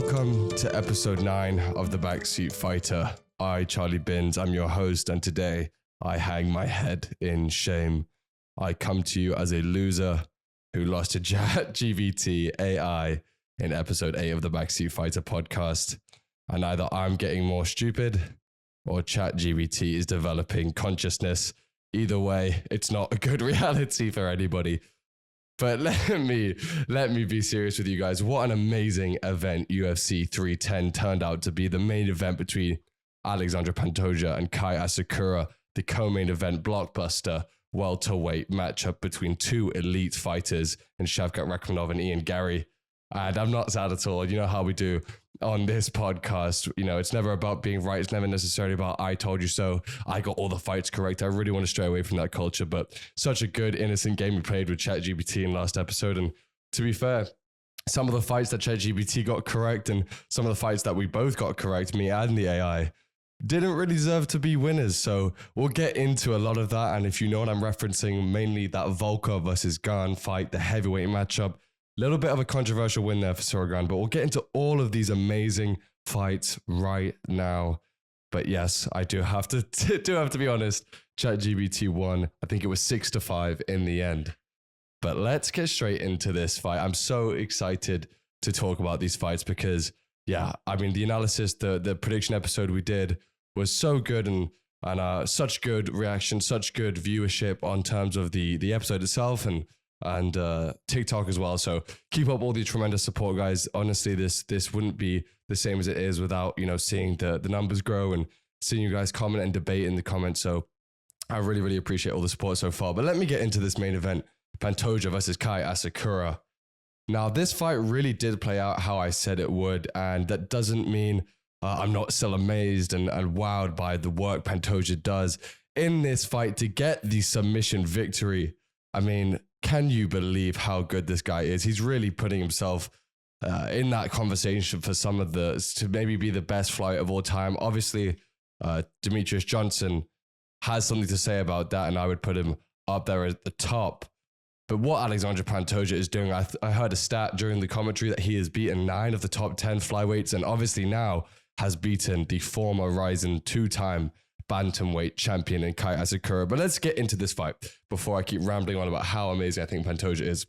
Welcome to episode 9 of the Backseat Fighter. I, Charlie Binns, I'm your host, and today I hang my head in shame. I come to you as a loser who lost to ChatGPT AI in episode 8 of the Backseat Fighter podcast. And either I'm getting more stupid or ChatGPT is developing consciousness. Either way, it's not a good reality for anybody. But let me be serious with you guys. What an amazing event UFC 310 turned out to be. The main event between Alexandre Pantoja and Kai Asakura, the co-main event blockbuster welterweight matchup between two elite fighters in Shavkat and Ian Garry. And I'm not sad at all. You know how we do on this podcast. You know, it's never about being right. It's never necessarily about I told you so. I got all the fights correct. I really want to stray away from that culture. But such a good, innocent game we played with ChatGPT in last episode. And to be fair, some of the fights that ChatGPT got correct and some of the fights that we both got correct, me and the AI, didn't really deserve to be winners. So we'll get into a lot of that. And if you know what I'm referencing, mainly that Volkov versus Gane fight, the heavyweight matchup. Little bit of a controversial win there for Sorgan, but we'll get into all of these amazing fights right now. But yes, I do have to be honest. ChatGPT won. I think it was 6-5 in the end. But let's get straight into this fight. I'm so excited to talk about these fights because, yeah, I mean, the analysis, the prediction episode we did was so good and such good reaction, such good viewership on terms of the episode itself and TikTok as well. So keep up all the tremendous support, guys. Honestly, this wouldn't be the same as it is without, you know, seeing the numbers grow and seeing you guys comment and debate in the comments. So I really, really appreciate all the support so far. But let me get into this main event, Pantoja versus Kai Asakura. Now, this fight really did play out how I said it would, and that doesn't mean I'm not still amazed and wowed by the work Pantoja does in this fight to get the submission victory. I mean, can you believe how good this guy is? He's really putting himself in that conversation for to maybe be the best flyweight of all time. Obviously, Demetrius Johnson has something to say about that, and I would put him up there at the top. But what Alexandre Pantoja is doing, I heard a stat during the commentary that he has beaten 9 of the top 10 flyweights, and obviously now has beaten the former Ryzen 2-time bantamweight champion in Kai Asakura. But let's get into this fight before I keep rambling on about how amazing I think Pantoja is.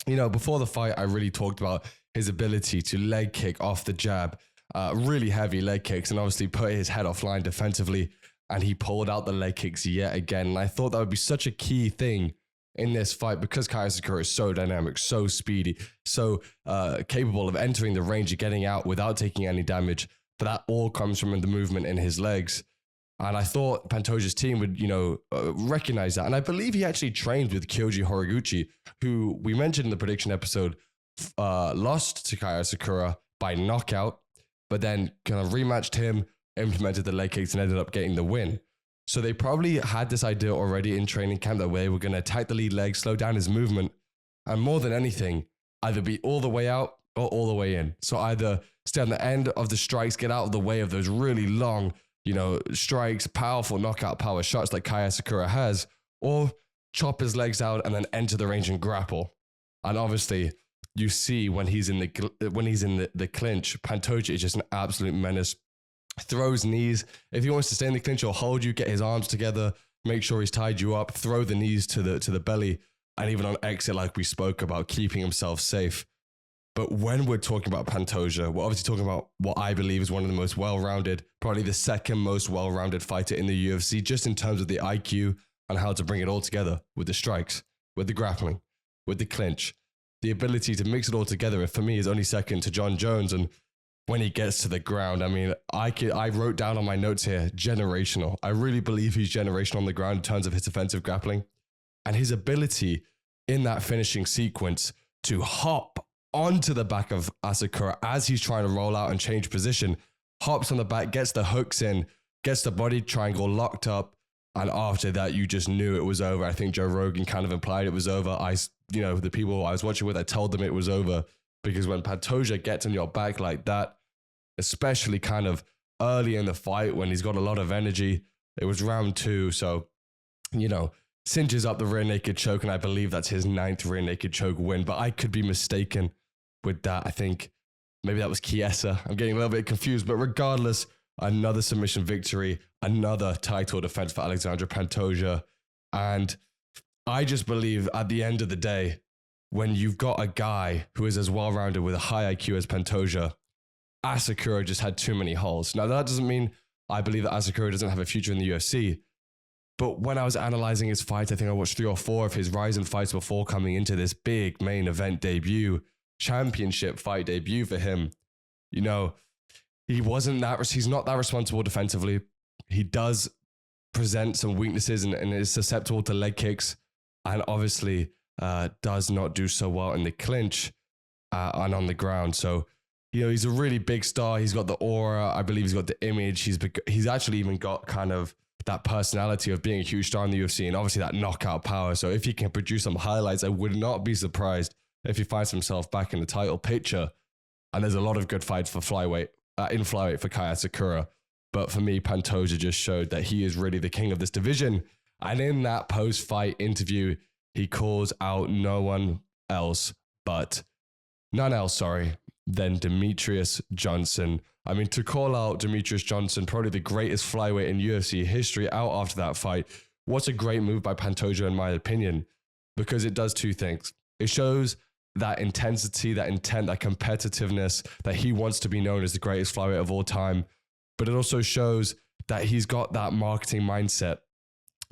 You know, before the fight, I really talked about his ability to leg kick off the jab, really heavy leg kicks, and obviously put his head offline defensively. And he pulled out the leg kicks yet again. And I thought that would be such a key thing in this fight because Kai Asakura is so dynamic, so speedy, so capable of entering the range and getting out without taking any damage. But that all comes from the movement in his legs. And I thought Pantoja's team would, you know, recognize that. And I believe he actually trained with Kyoji Horiguchi, who we mentioned in the prediction episode, lost to Kai Asakura by knockout, but then kind of rematched him, implemented the leg kicks, and ended up getting the win. So they probably had this idea already in training camp that they were going to attack the lead leg, slow down his movement, and more than anything, either be all the way out or all the way in. So either stay on the end of the strikes, get out of the way of those really long, you know, strikes, powerful knockout power shots like Kai Asakura has, or chop his legs out and then enter the range and grapple. And obviously, you see when he's in the clinch, Pantoja is just an absolute menace. Throws knees. If he wants to stay in the clinch or hold you, get his arms together, make sure he's tied you up, throw the knees to the belly, and even on exit, like we spoke about, keeping himself safe. But when we're talking about Pantoja, we're obviously talking about what I believe is one of the most well-rounded, probably the second most well-rounded fighter in the UFC, just in terms of the IQ and how to bring it all together with the strikes, with the grappling, with the clinch. The ability to mix it all together, and for me, is only second to John Jones. And when he gets to the ground, I mean, I wrote down on my notes here, generational. I really believe he's generational on the ground in terms of his offensive grappling. And his ability in that finishing sequence to hop onto the back of Asakura as he's trying to roll out and change position, hops on the back, gets the hooks in, gets the body triangle locked up, and after that, you just knew it was over. I think Joe Rogan kind of implied it was over. The people I was watching with, I told them it was over, because when Pantoja gets on your back like that, especially kind of early in the fight when he's got a lot of energy, it was round 2, so, you know, cinches up the rear naked choke, and I believe that's his 9th rear naked choke win, but I could be mistaken with that. I think maybe that was Chiesa. I'm getting a little bit confused, but regardless, another submission victory, another title defense for Alexandre Pantoja. And I just believe at the end of the day, when you've got a guy who is as well-rounded with a high IQ as Pantoja, Asakura just had too many holes. Now, that doesn't mean I believe that Asakura doesn't have a future in the UFC. But when I was analyzing his fights, I think I watched 3 or 4 of his Ryzen fights before coming into this big main event debut, championship fight debut for him. You know, he's not that responsible defensively. He does present some weaknesses and is susceptible to leg kicks, and obviously does not do so well in the clinch and on the ground. So, you know, he's a really big star. He's got the aura. I believe he's got the image. He's actually even got kind of that personality of being a huge star in the UFC, and obviously that knockout power. So if he can produce some highlights, I would not be surprised if he finds himself back in the title picture. And there's a lot of good fights for flyweight, in flyweight for Kai Asakura. But for me, Pantoja just showed that he is really the king of this division. And in that post-fight interview, he calls out none else than Demetrius Johnson. I mean, to call out Demetrius Johnson, probably the greatest flyweight in UFC history, out after that fight, what's a great move by Pantoja, in my opinion, because it does 2 things. It shows that intensity, that intent, that competitiveness, that he wants to be known as the greatest flyweight of all time. But it also shows that he's got that marketing mindset.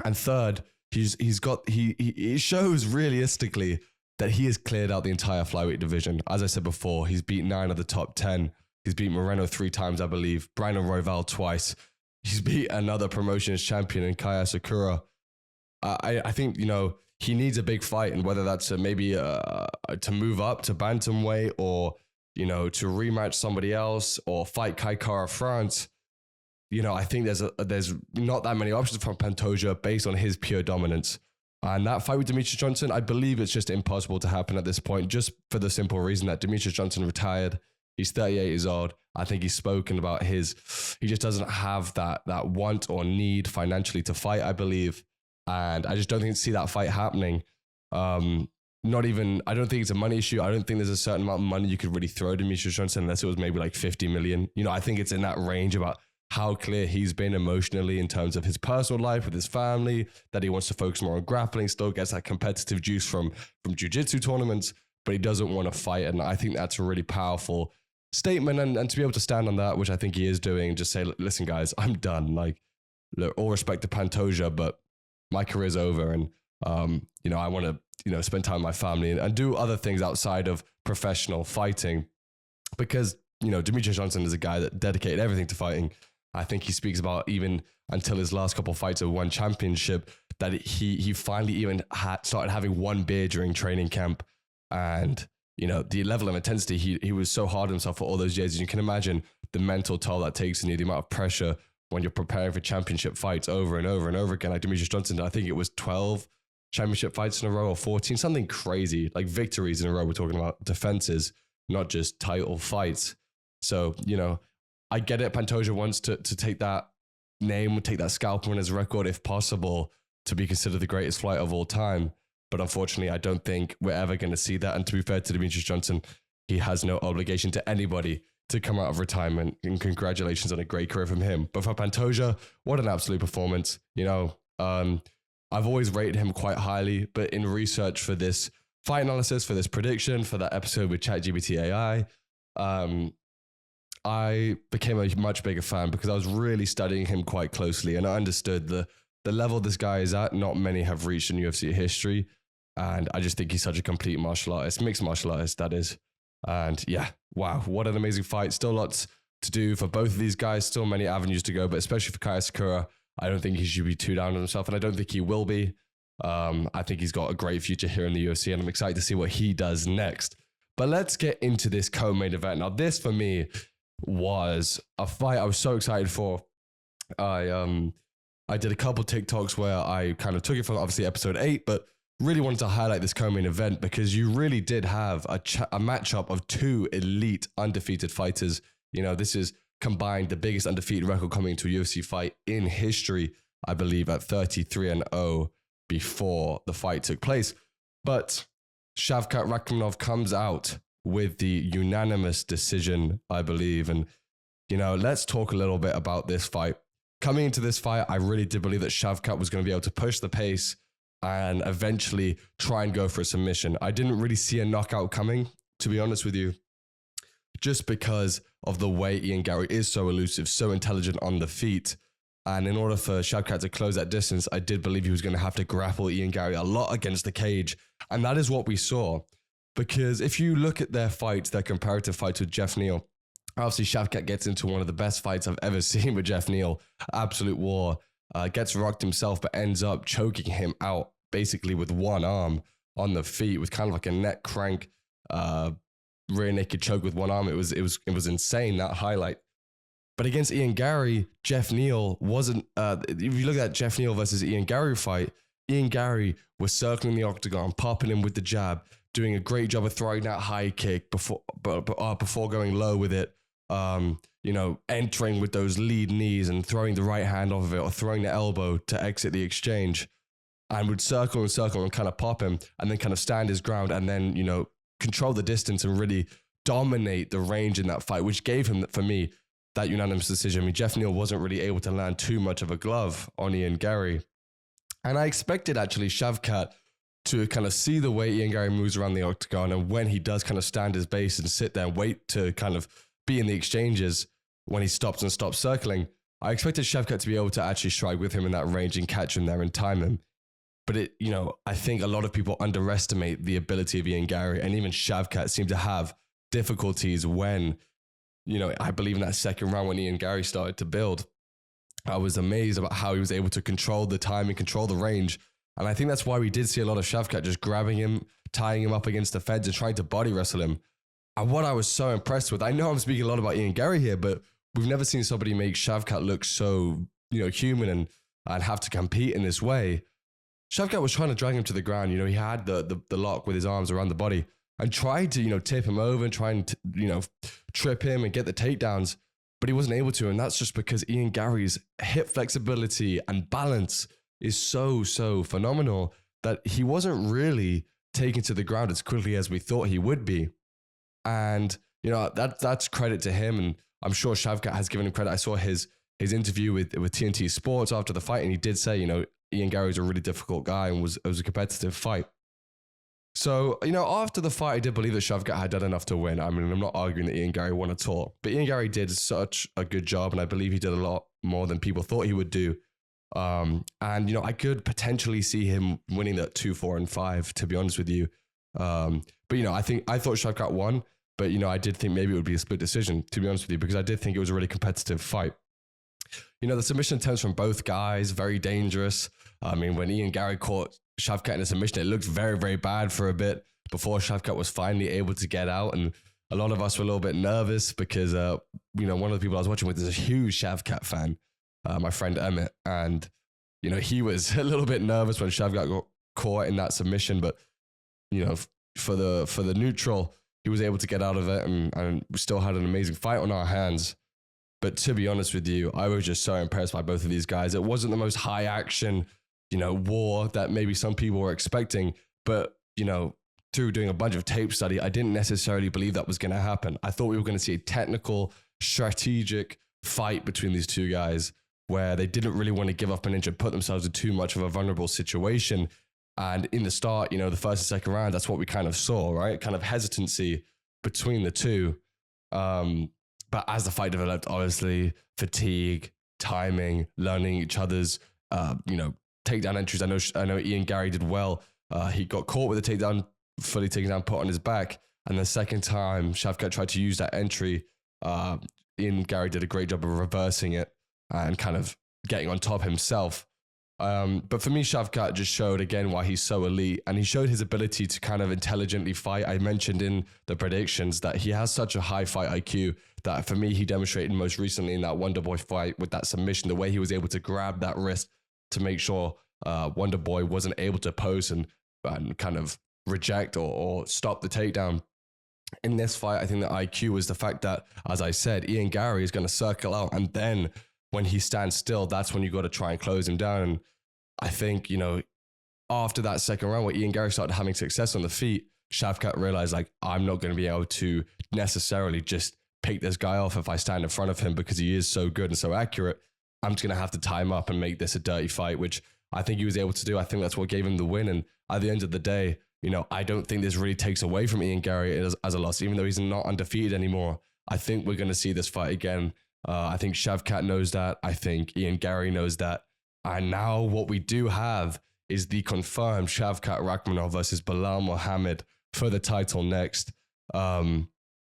And third, it shows realistically that he has cleared out the entire flyweight division. As I said before, he's beat 9 of the top 10. He's beat Moreno 3 times, I believe. Brandon Royval twice. He's beat another promotions champion in Kai Asakura. I think, you know, he needs a big fight, and whether that's maybe to move up to bantamweight, or, you know, to rematch somebody else, or fight Kai Kara France. You know, I think there's not that many options from Pantoja based on his pure dominance. And that fight with Demetrius Johnson, I believe it's just impossible to happen at this point, just for the simple reason that Demetrius Johnson retired. He's 38 years old. I think he's spoken about he just doesn't have that want or need financially to fight, I believe. And I just don't see that fight happening. I don't think it's a money issue. I don't think there's a certain amount of money you could really throw Demetrius Johnson, unless it was maybe like 50 million. You know, I think it's in that range about how clear he's been emotionally in terms of his personal life with his family, that he wants to focus more on grappling, still gets that competitive juice from jiu-jitsu tournaments, but he doesn't want to fight. And I think that's a really powerful statement. And to be able to stand on that, which I think he is doing, just say, listen, guys, I'm done. Like, look, all respect to Pantoja, but my career's over. And, you know, I want to, you know, spend time with my family and do other things outside of professional fighting, because, you know, Demetrius Johnson is a guy that dedicated everything to fighting. I think he speaks about, even until his last couple of fights of one championship, that he finally even started having one beer during training camp. And, you know, the level of intensity, he was so hard on himself for all those years. You can imagine the mental toll that takes on you, the amount of pressure when you're preparing for championship fights over and over and over again. Like Demetrius Johnson, I think it was 12 championship fights in a row, or 14, something crazy, like victories in a row. We're talking about defenses, not just title fights. So, you know, I get it. Pantoja wants to take that name, take that scalp on his record, if possible, to be considered the greatest fighter of all time. But unfortunately, I don't think we're ever going to see that. And to be fair to Demetrius Johnson, he has no obligation to anybody to come out of retirement. And congratulations on a great career from him. But for Pantoja, what an absolute performance. You know, I've always rated him quite highly, but in research for this fight analysis, for this prediction, for that episode with ChatGPT AI, I became a much bigger fan because I was really studying him quite closely, and I understood the level this guy is at. Not many have reached in UFC history, and I just think he's such a complete martial artist, mixed martial artist, that is. And yeah, wow, what an amazing fight. Still lots to do for both of these guys, still many avenues to go, but especially for Kai Asakura, I don't think he should be too down on himself, and I don't think he will be. I think he's got a great future here in the UFC, and I'm excited to see what he does next. But let's get into this co-main event. Now, this for me was a fight I was so excited for. I did a couple TikToks where I kind of took it from obviously episode 8, but really wanted to highlight this co-main event because you really did have a matchup of 2 elite undefeated fighters. You know, this is combined the biggest undefeated record coming into a UFC fight in history, I believe, at 33-0 before the fight took place. But Shavkat Rakhmonov comes out with the unanimous decision, I believe. And, let's talk a little bit about this fight. Coming into this fight, I really did believe that Shavkat was going to be able to push the pace and eventually try and go for a submission. I didn't really see a knockout coming, to be honest with you, just because of the way Ian Gary is so elusive, so intelligent on the feet. And in order for Shavkat to close that distance, I did believe he was going to have to grapple Ian Gary a lot against the cage. And that is what we saw. Because if you look at their fights, their comparative fights with Jeff Neal, obviously Shavkat gets into one of the best fights I've ever seen with Jeff Neal. Absolute war. Gets rocked himself, but ends up choking him out basically with one arm on the feet with kind of like a neck crank, rear naked choke with one arm. It was insane, that highlight. But against Ian Gary, Jeff Neal wasn't, if you look at Jeff Neal versus Ian Gary fight, Ian Gary was circling the octagon, popping him with the jab, doing a great job of throwing that high kick before going low with it, entering with those lead knees and throwing the right hand off of it or throwing the elbow to exit the exchange, and would circle and kind of pop him and then kind of stand his ground and then, control the distance and really dominate the range in that fight, which gave him, for me, that unanimous decision. I mean, Jeff Neal wasn't really able to land too much of a glove on Ian Gary. And I expected actually Shavkat to kind of see the way Ian Gary moves around the octagon, and when he does kind of stand his base and sit there and wait to kind of be in the exchanges when he stops circling, I expected Shavkat to be able to actually strike with him in that range and catch him there and time him. But I think a lot of people underestimate the ability of Ian Gary, and even Shavkat seemed to have difficulties when, I believe in that second round when Ian Gary started to build. I was amazed about how he was able to control the time and control the range. And I think that's why we did see a lot of Shavkat just grabbing him, tying him up against the fence and trying to body wrestle him. And what I was so impressed with, I know I'm speaking a lot about Ian Gary here, but we've never seen somebody make Shavkat look so, human and have to compete in this way. Shavkat was trying to drag him to the ground. He had the lock with his arms around the body and tried to, tip him over and try and, trip him and get the takedowns, but he wasn't able to. And that's just because Ian Gary's hip flexibility and balance is so phenomenal that he wasn't really taken to the ground as quickly as we thought he would be. And, that's credit to him. And I'm sure Shavkat has given him credit. I saw his interview with TNT Sports after the fight, and he did say, Ian Gary's a really difficult guy and it was a competitive fight. So, after the fight, I did believe that Shavkat had done enough to win. I mean, I'm not arguing that Ian Gary won at all, but Ian Gary did such a good job, and I believe he did a lot more than people thought he would do. And, I could potentially see him winning that 2, 4, and 5, to be honest with you. But, I thought Shavkat won, but, I did think maybe it would be a split decision, to be honest with you, because I did think it was a really competitive fight. The submission attempts from both guys, very dangerous. I mean, when Ian Gary caught Shavkat in a submission, it looked very, very bad for a bit before Shavkat was finally able to get out. And a lot of us were a little bit nervous because, one of the people I was watching with is a huge Shavkat fan, my friend Emmett. And, he was a little bit nervous when Shavkat got caught in that submission. But, for the neutral, he was able to get out of it and we still had an amazing fight on our hands. But to be honest with you, I was just so impressed by both of these guys. It wasn't the most high action, war that maybe some people were expecting. But, through doing a bunch of tape study, I didn't necessarily believe that was going to happen. I thought we were going to see a technical, strategic fight between these two guys where they didn't really want to give up an inch and put themselves in too much of a vulnerable situation. And in the start, the first and second round, that's what we kind of saw, right? Kind of hesitancy between the two. But as the fight developed, obviously, fatigue, timing, learning each other's, takedown entries. I know Ian Gary did well. He got caught with a takedown, fully taken down, put on his back. And the second time Shavkat tried to use that entry, Ian Gary did a great job of reversing it and kind of getting on top himself. But for me, Shavkat just showed again why he's so elite, and he showed his ability to kind of intelligently fight. I mentioned in the predictions that he has such a high fight IQ that for me, he demonstrated most recently in that Wonderboy fight with that submission, the way he was able to grab that wrist to make sure Wonderboy wasn't able to post and kind of reject or stop the takedown. In this fight, I think the IQ was the fact that, as I said, Ian Gary is going to circle out, and then when he stands still, that's when you got to try and close him down. And I think, after that second round where Ian Gary started having success on the feet, Shavkat realized, like, I'm not going to be able to necessarily just pick this guy off if I stand in front of him because he is so good and so accurate. I'm just going to have to tie him up and make this a dirty fight, which I think he was able to do. I think that's what gave him the win. And at the end of the day, you know, I don't think this really takes away from Ian Gary as a loss, even though he's not undefeated anymore. I think we're going to see this fight again. I think Shavkat knows that. I think Ian Gary knows that. And now what we do have is the confirmed Shavkat Rakhmonov versus Belal Muhammad for the title next.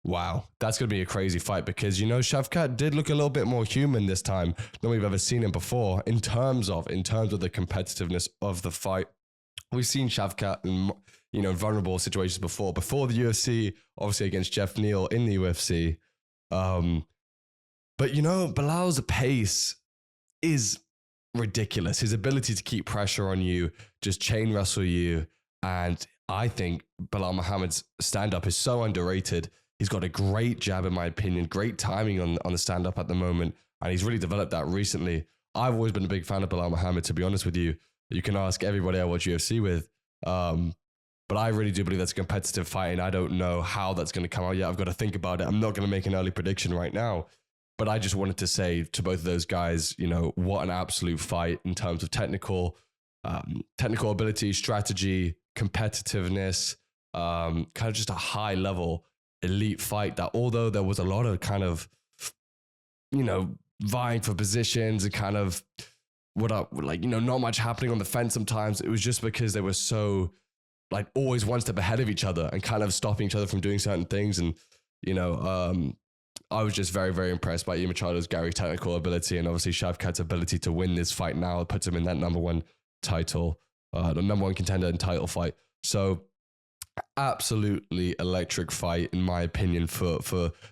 Wow, that's going to be a crazy fight because, you know, Shavkat did look a little bit more human this time than we've ever seen him before in terms of the competitiveness of the fight. We've seen Shavkat in, you know, vulnerable situations before the UFC, obviously against Jeff Neal in the UFC. But, you know, Belal's pace is ridiculous. His ability to keep pressure on you, just chain wrestle you. And I think Belal Muhammad's stand-up is so underrated. He's got a great jab, in my opinion, great timing on the stand-up at the moment. And he's really developed that recently. I've always been a big fan of Belal Muhammad, to be honest with you. You can ask everybody I watch UFC with. But I really do believe that's a competitive fight, and I don't know how that's going to come out yet. I've got to think about it. I'm not going to make an early prediction right now. But I just wanted to say to both of those guys, you know, what an absolute fight in terms of technical ability, strategy, competitiveness, kind of just a high level elite fight that, although there was a lot of kind of, you know, vying for positions and kind of not much happening on the fence sometimes. It was just because they were so like always one step ahead of each other and kind of stopping each other from doing certain things. And, you know, I was just very, very impressed by Ian Machado's Gary's technical ability, and obviously Shavkat's ability to win this fight now puts him in that number one title, the number one contender and title fight. So absolutely electric fight, in my opinion, for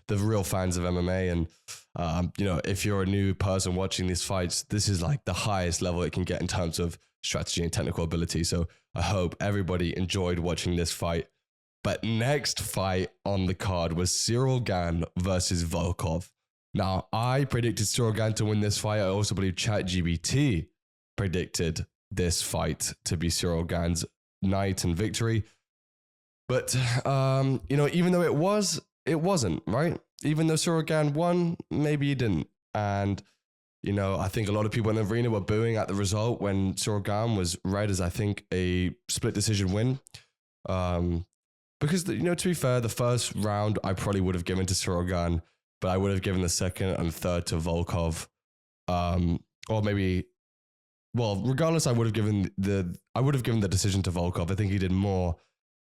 the real fans of MMA. And, you know, if you're a new person watching these fights, this is like the highest level it can get in terms of strategy and technical ability. So I hope everybody enjoyed watching this fight. But next fight on the card was Ciryl Gane versus Volkov. Now, I predicted Ciryl Gane to win this fight. I also believe ChatGPT predicted this fight to be Ciryl Gane's night and victory. But, you know, even though it wasn't, right? Even though Ciryl Gane won, maybe he didn't. And, you know, I think a lot of people in the arena were booing at the result when Ciryl Gane was read as, I think, a split decision win. Because, you know, to be fair, the first round I probably would have given to Ciryl Gane, but I would have given the second and third to Volkov. Or maybe, well, regardless, I would have given the decision to Volkov. I think he did more.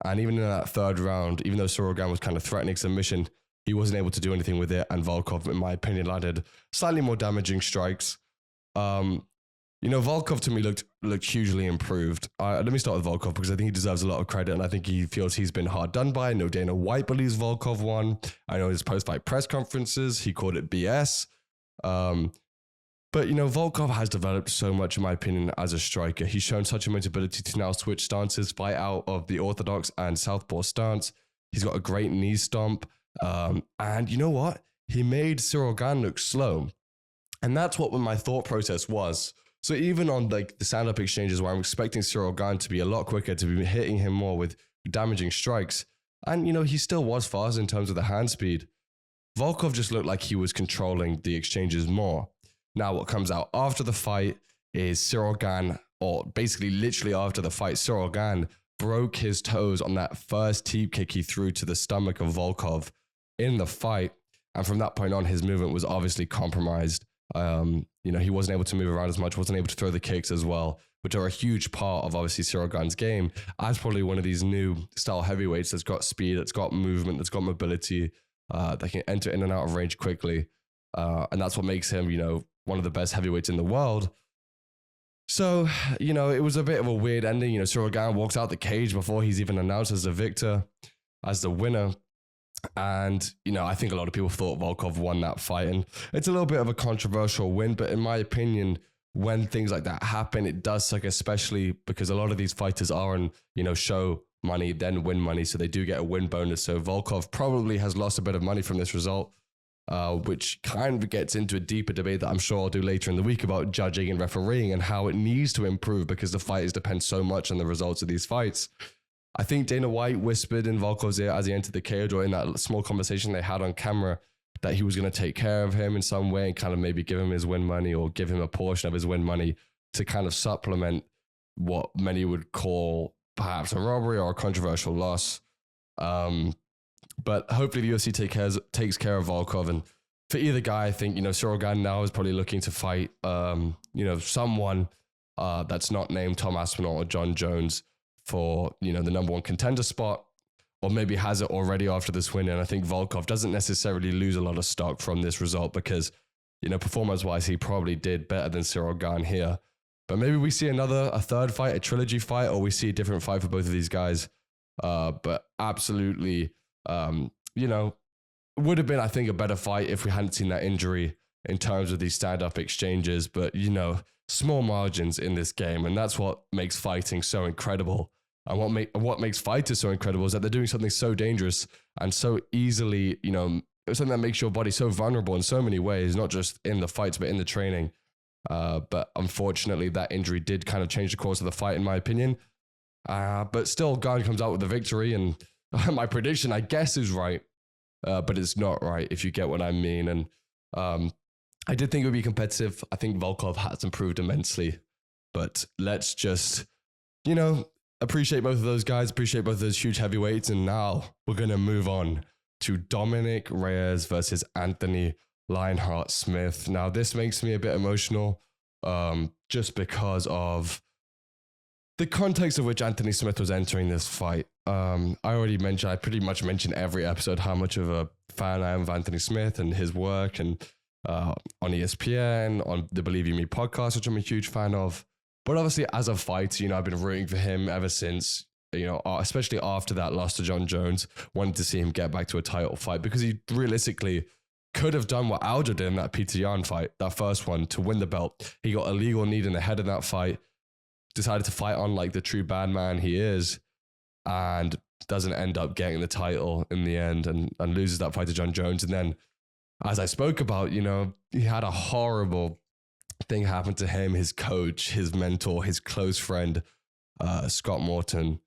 And even in that third round, even though Ciryl Gane was kind of threatening submission, he wasn't able to do anything with it. And Volkov, in my opinion, landed slightly more damaging strikes. You know, Volkov to me looked hugely improved. Let me start with Volkov because I think he deserves a lot of credit, and I think he feels he's been hard done by. I know Dana White believes Volkov won. I know his post-fight press conferences, he called it BS. But, you know, Volkov has developed so much, in my opinion, as a striker. He's shown such a ability to now switch stances, fight out of the orthodox and southpaw stance. He's got a great knee stomp. And you know what? He made Ciryl Gane look slow. And that's what my thought process was. So even on like the stand-up exchanges where I'm expecting Ciryl Gane to be a lot quicker, to be hitting him more with damaging strikes, and, you know, he still was fast in terms of the hand speed, Volkov just looked like he was controlling the exchanges more. Now, what comes out after the fight is Ciryl Gane, or basically literally after the fight, Ciryl Gane broke his toes on that first teep kick he threw to the stomach of Volkov in the fight. And from that point on, his movement was obviously compromised. You know, he wasn't able to move around as much, wasn't able to throw the kicks as well, which are a huge part of obviously Ciryl Gane's game as probably one of these new style heavyweights that's got speed, that's got movement, that's got mobility, that can enter in and out of range quickly. And that's what makes him, you know, one of the best heavyweights in the world. So, you know, it was a bit of a weird ending. You know, Ciryl Gane walks out the cage before he's even announced as the victor, as the winner. And, you know, I think a lot of people thought Volkov won that fight. And it's a little bit of a controversial win. But in my opinion, when things like that happen, it does suck, especially because a lot of these fighters are on, you know, show money, then win money. So they do get a win bonus. So Volkov probably has lost a bit of money from this result, which kind of gets into a deeper debate that I'm sure I'll do later in the week about judging and refereeing and how it needs to improve because the fighters depend so much on the results of these fights. I think Dana White whispered in Volkov's ear as he entered the cage, or in that small conversation they had on camera, that he was going to take care of him in some way and kind of maybe give him his win money or give him a portion of his win money to kind of supplement what many would call perhaps a robbery or a controversial loss. But hopefully the UFC takes care of Volkov. And for either guy, I think, Cyril Gane now is probably looking to fight, someone that's not named Tom Aspinall or John Jones for, the number one contender spot, or maybe has it already after this win. And I think Volkov doesn't necessarily lose a lot of stock from this result because, performance-wise, he probably did better than Cyril Gane here. But maybe we see a third fight, a trilogy fight, or we see a different fight for both of these guys. But absolutely, would have been, I think, a better fight if we hadn't seen that injury in terms of these stand-up exchanges. But, small margins in this game. And that's what makes fighting so incredible. And what makes fighters so incredible is that they're doing something so dangerous and so easily, something that makes your body so vulnerable in so many ways, not just in the fights, but in the training. But unfortunately, that injury did kind of change the course of the fight, in my opinion. But still, Gane comes out with the victory. And my prediction, I guess, is right. But it's not right, if you get what I mean. And I did think it would be competitive. I think Volkov has improved immensely. But let's just, appreciate both of those guys, appreciate both of those huge heavyweights. And now we're going to move on to Dominic Reyes versus Anthony Lionheart Smith. Now, this makes me a bit emotional just because of the context of which Anthony Smith was entering this fight. I pretty much mentioned every episode how much of a fan I am of Anthony Smith and his work, and on ESPN, on the Believe You Me podcast, which I'm a huge fan of. But obviously, as a fighter, I've been rooting for him ever since, especially after that loss to John Jones, wanted to see him get back to a title fight because he realistically could have done what Aljo did in that Peter Yan fight, that first one, to win the belt. He got a legal knee in the head in that fight, decided to fight on like the true bad man he is, and doesn't end up getting the title in the end and loses that fight to John Jones. And then, as I spoke about, he had a horrible thing happen to him. His coach, his mentor, his close friend, Scott Morton,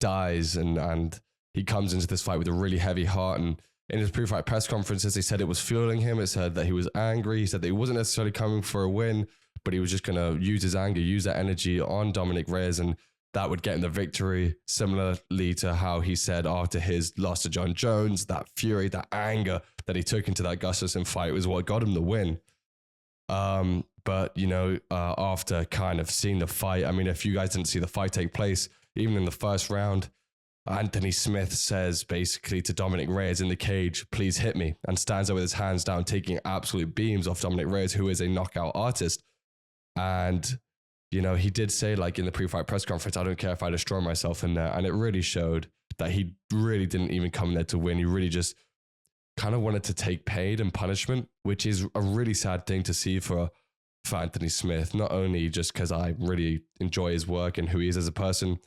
dies, and he comes into this fight with a really heavy heart. And in his pre-fight press conferences, he said it was fueling him. It said that he was angry. He said that he wasn't necessarily coming for a win, but he was just going to use his anger, use that energy on Dominic Reyes, and that would get him the victory. Similarly to how he said after his loss to John Jones, that fury, that anger that he took into that Gustafsson fight was what got him the win. But, after kind of seeing the fight, I mean, if you guys didn't see the fight take place, even in the first round, Anthony Smith says basically to Dominic Reyes in the cage, please hit me, and stands there with his hands down, taking absolute beams off Dominic Reyes, who is a knockout artist. And, he did say, like in the pre-fight press conference, I don't care if I destroy myself in there. And it really showed that he really didn't even come there to win. He really just kind of wanted to take pain and punishment, which is a really sad thing to see for Anthony Smith, not only just because I really enjoy his work and who he is as a person,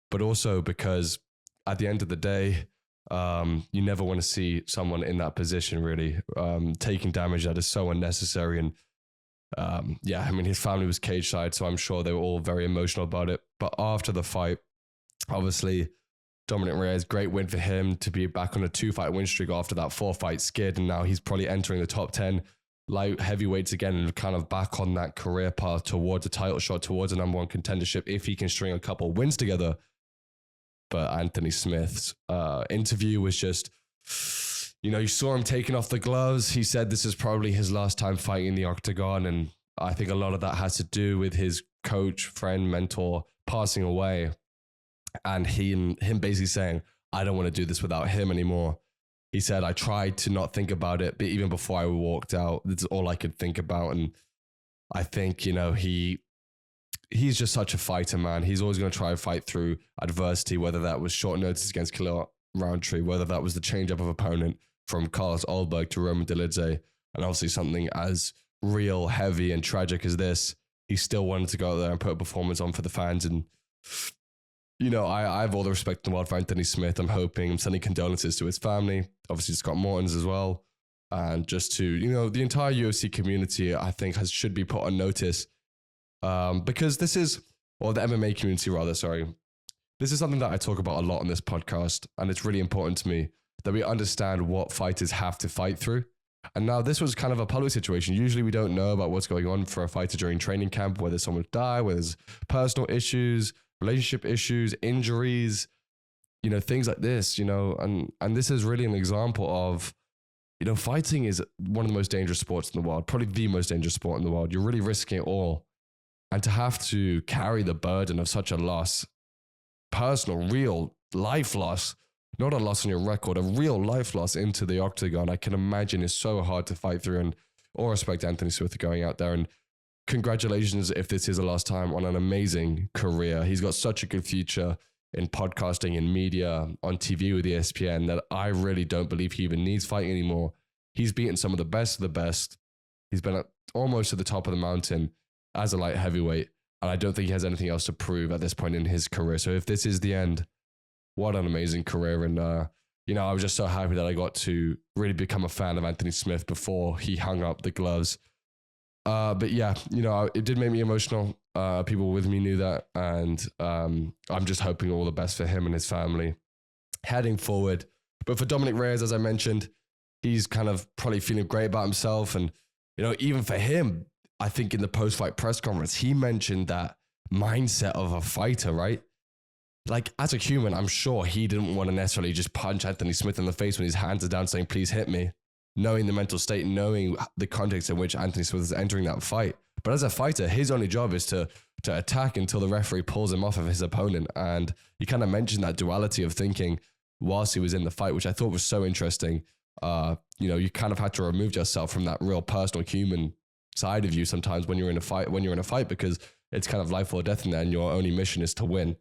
but also because at the end of the day, you never want to see someone in that position really taking damage that is so unnecessary. And his family was cage side, so I'm sure they were all very emotional about it. But after the fight, obviously, Dominic Reyes, great win for him to be back on a 2-fight win streak after that 4-fight skid. And now he's probably entering the top 10 light heavyweights again and kind of back on that career path towards a title shot, towards a number one contendership, if he can string a couple wins together. But Anthony Smith's interview was just, you saw him taking off the gloves. He said this is probably his last time fighting in the octagon. And I think a lot of that has to do with his coach, friend, mentor passing away. And him basically saying, I don't want to do this without him anymore. He said, I tried to not think about it, but even before I walked out, that's all I could think about. And I think, he's just such a fighter, man. He's always going to try and fight through adversity, whether that was short notice against Khalil Roundtree, whether that was the change-up of opponent from Carlos Ulberg to Roman Dolidze, and obviously something as real, heavy, and tragic as this. He still wanted to go out there and put a performance on for the fans. And I have all the respect in the world for Anthony Smith. I'm sending condolences to his family, obviously Scott Morton's as well, and just to, the entire UFC community, I think should be put on notice because the MMA community rather, sorry. this is something that I talk about a lot on this podcast, and it's really important to me that we understand what fighters have to fight through. And now this was kind of a public situation. Usually we don't know about what's going on for a fighter during training camp, whether someone died, whether there's personal issues, relationship issues, injuries, things like this, and this is really an example of, fighting is one of the most dangerous sports in the world, probably the most dangerous sport in the world. You're really risking it all. And to have to carry the burden of such a loss, personal, real life loss, not a loss on your record, a real life loss into the octagon, I can imagine is so hard to fight through. And all respect to Anthony Smith for going out there. And congratulations, if this is the last time, on an amazing career. He's got such a good future in podcasting, in media, on TV with ESPN, that I really don't believe he even needs fighting anymore. He's beaten some of the best. He's been almost to the top of the mountain as a light heavyweight. And I don't think he has anything else to prove at this point in his career. So if this is the end, what an amazing career. And, I was just so happy that I got to really become a fan of Anthony Smith before he hung up the gloves. But yeah, it did make me emotional. People with me knew that. And I'm just hoping all the best for him and his family heading forward. But for Dominic Reyes, as I mentioned, he's kind of probably feeling great about himself. And, even for him, I think in the post-fight press conference, he mentioned that mindset of a fighter, right? Like, as a human, I'm sure he didn't want to necessarily just punch Anthony Smith in the face when his hands are down saying, please hit me, knowing the mental state, knowing the context in which Anthony Smith is entering that fight. But as a fighter, his only job is to attack until the referee pulls him off of his opponent. And he kind of mentioned that duality of thinking whilst he was in the fight, which I thought was so interesting. You kind of had to remove yourself from that real personal human side of you sometimes when you're in a fight, because it's kind of life or death in there and your only mission is to win.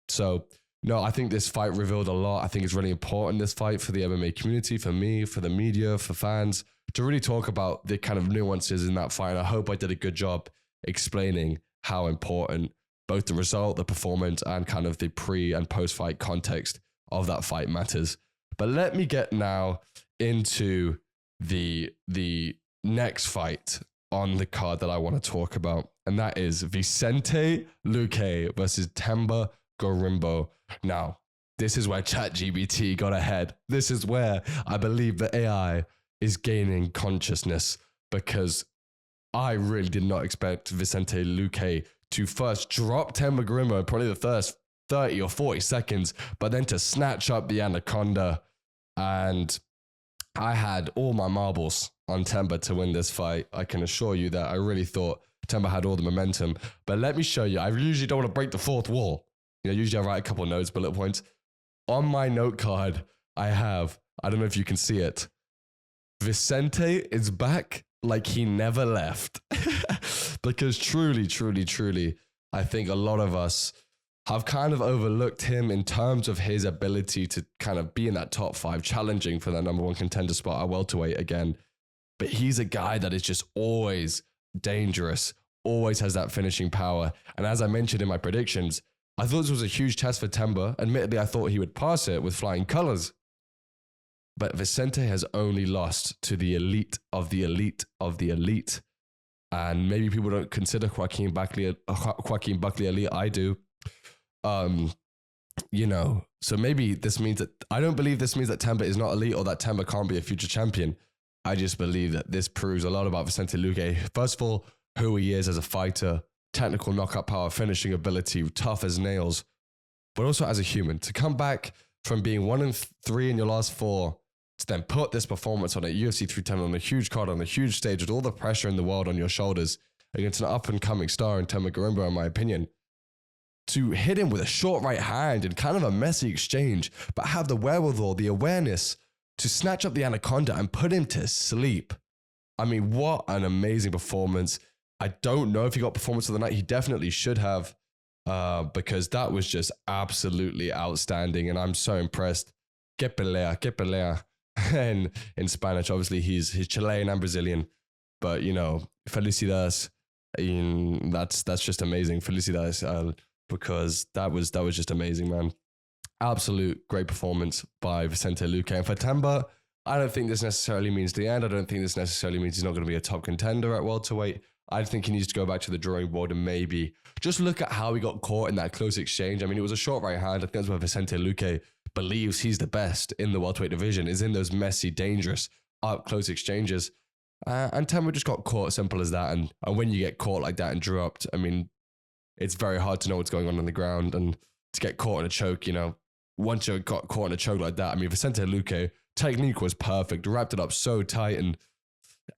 So, no, I think this fight revealed a lot. I think it's really important, this fight, for the MMA community, for me, for the media, for fans, to really talk about the kind of nuances in that fight. And I hope I did a good job explaining how important both the result, the performance, and kind of the pre and post-fight context of that fight matters. But let me get now into the next fight on the card that I want to talk about. And that is Vicente Luque versus Themba Gorimbo. Now, this is where ChatGPT got ahead. This is where I believe the AI is gaining consciousness, because I really did not expect Vicente Luque to first drop Themba Gorimbo probably the first 30 or 40 seconds, but then to snatch up the anaconda. And I had all my marbles on Themba to win this fight. I can assure you that I really thought Themba had all the momentum. But let me show you. I usually don't want to break the fourth wall. Usually I write a couple of notes, bullet points. On my note card, I don't know if you can see it, Vicente is back like he never left. Because truly, I think a lot of us have kind of overlooked him in terms of his ability to kind of be in that top 5, challenging for that number 1 contender spot at welterweight again. But he's a guy that is just always dangerous, always has that finishing power. And as I mentioned in my predictions, I thought this was a huge test for Themba. Admittedly, I thought he would pass it with flying colors. But Vicente has only lost to the elite of the elite of the elite. And maybe people don't consider Joaquin Buckley elite. I do. So maybe this means that, I don't believe this means that Themba is not elite or that Themba can't be a future champion. I just believe that this proves a lot about Vicente Luque. First of all, who he is as a fighter, technical knockout power, finishing ability, tough as nails, but also as a human. To come back from being 1-3 in your last 4, to then put this performance on a UFC 310 on a huge card, on a huge stage with all the pressure in the world on your shoulders against an up-and-coming star in Themba Gorimbo, in my opinion, to hit him with a short right hand in kind of a messy exchange, but have the wherewithal, the awareness to snatch up the anaconda and put him to sleep. I mean, what an amazing performance. I don't know if he got performance of the night. He definitely should have, because that was just absolutely outstanding. And I'm so impressed. Que pelea. And in Spanish, obviously, he's Chilean and Brazilian. But, felicidades. That's just amazing. Felicidades, because that was just amazing, man. Absolute great performance by Vicente Luque. And for Themba, I don't think this necessarily means the end. I don't think this necessarily means he's not going to be a top contender at welterweight. I think he needs to go back to the drawing board and maybe just look at how he got caught in that close exchange. I mean, it was a short right hand. I think that's where Vicente Luque believes he's the best in the welterweight division, is in those messy, dangerous, up-close exchanges. And Themba just got caught, simple as that. And when you get caught like that and dropped, I mean, it's very hard to know what's going on the ground. And to get caught in a choke, once you got caught in a choke like that, I mean, Vicente Luque, technique was perfect, wrapped it up so tight, and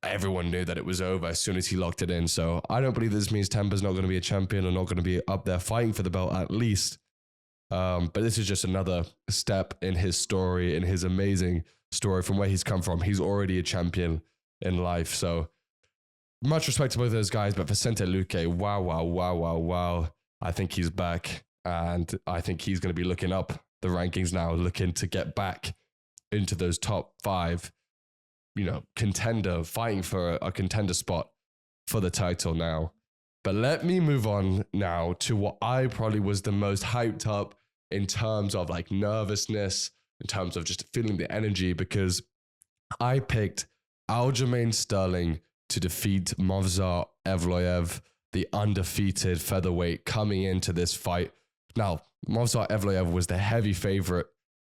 everyone knew that it was over as soon as he locked it in. So I don't believe this means Themba's not going to be a champion or not going to be up there fighting for the belt at least. But this is just another step in his story, in his amazing story from where he's come from. He's already a champion in life. So much respect to both of those guys, but Vicente Luque, wow. I think he's back, and I think he's going to be looking up the rankings now, looking to get back into those top 5, contender, fighting for a contender spot for the title now. But let me move on now to what I probably was the most hyped up in terms of like nervousness, in terms of just feeling the energy, because I picked Aljamain Sterling to defeat Movsar Evloev, the undefeated featherweight, coming into this fight. Now, Movsar Evloev was the heavy favorite,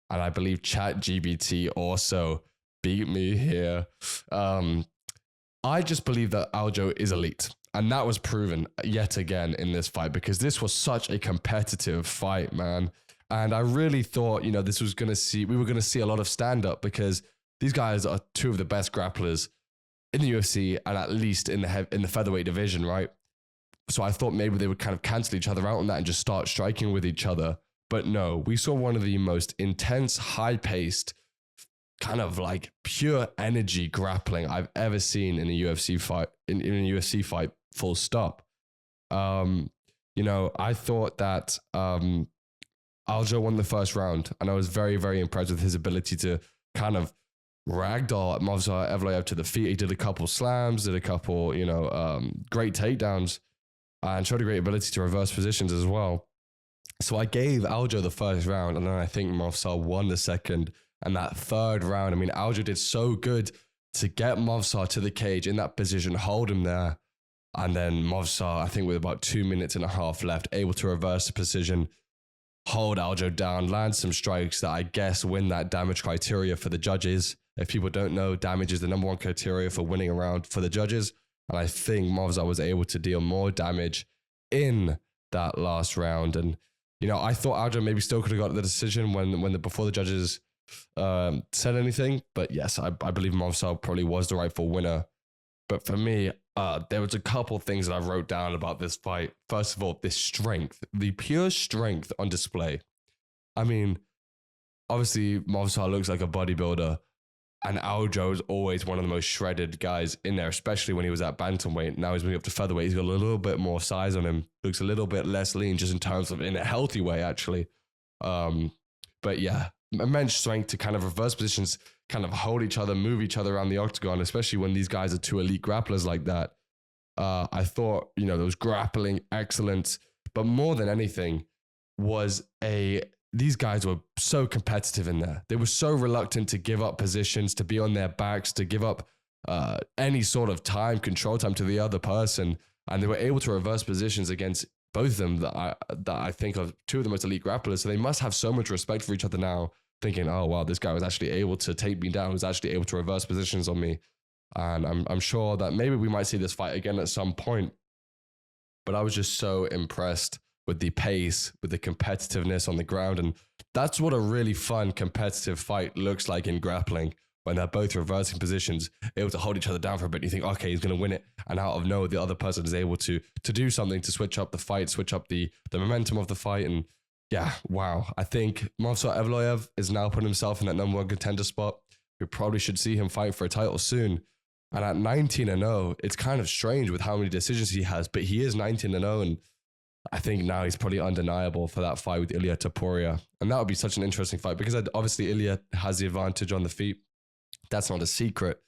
and I believe ChatGPT also beat me here. I just believe that Aljo is elite, and that was proven yet again in this fight, because this was such a competitive fight, man. And I really thought, we were going to see a lot of stand-up, because these guys are two of the best grapplers in the UFC, and at least in the featherweight division, right? So I thought maybe they would kind of cancel each other out on that and just start striking with each other. But no, we saw one of the most intense, high-paced, kind of like pure energy grappling I've ever seen in a UFC fight, in a UFC fight, full stop. I thought that Aljo won the first round, and I was very, very impressed with his ability to kind of ragdoll Movsar Evloev to the feet. He did a couple slams, did a couple, great takedowns, and showed a great ability to reverse positions as well. So I gave Aljo the first round, and then I think Movsar won the second. And that third round, I mean, Aljo did so good to get Movsar to the cage in that position, hold him there. And then Movsar, I think with about 2 minutes and a half left, able to reverse the position, hold Aljo down, land some strikes that I guess win that damage criteria for the judges. If people don't know, damage is the number 1 criteria for winning a round for the judges. And I think Movsar was able to deal more damage in that last round. And, I thought Aljo maybe still could have got the decision before the judges said anything. But yes, I believe Movsar probably was the rightful winner. But for me, there was a couple things that I wrote down about this fight. First of all, this strength, the pure strength on display. I mean, obviously Movsar looks like a bodybuilder, and Aljo is always one of the most shredded guys in there, especially when he was at bantamweight. Now he's moving up to featherweight. He's got a little bit more size on him. Looks a little bit less lean, just in terms of in a healthy way, actually. But yeah, immense strength to kind of reverse positions, kind of hold each other, move each other around the octagon, especially when these guys are two elite grapplers like that. I thought, there was grappling excellence, but more than anything these guys were so competitive in there. They were so reluctant to give up positions, to be on their backs, to give up any sort of control time to the other person. And they were able to reverse positions against both of them that I think are two of the most elite grapplers. So they must have so much respect for each other now, thinking, oh, wow, this guy was actually able to take me down, was actually able to reverse positions on me. And I'm sure that maybe we might see this fight again at some point. But I was just so impressed with the pace, with the competitiveness on the ground. And that's what a really fun, competitive fight looks like in grappling, when they're both reversing positions, able to hold each other down for a bit. You think, okay, he's going to win it. And out of nowhere, the other person is able to do something to switch up the fight, switch up the momentum of the fight. And yeah, wow. I think Movsar Evloev is now putting himself in that number 1 contender spot. We probably should see him fight for a title soon. And at 19-0, it's kind of strange with how many decisions he has, but he is 19-0, and I think now he's probably undeniable for that fight with Ilia Topuria. And that would be such an interesting fight, because obviously Ilia has the advantage on the feet. That's not a secret.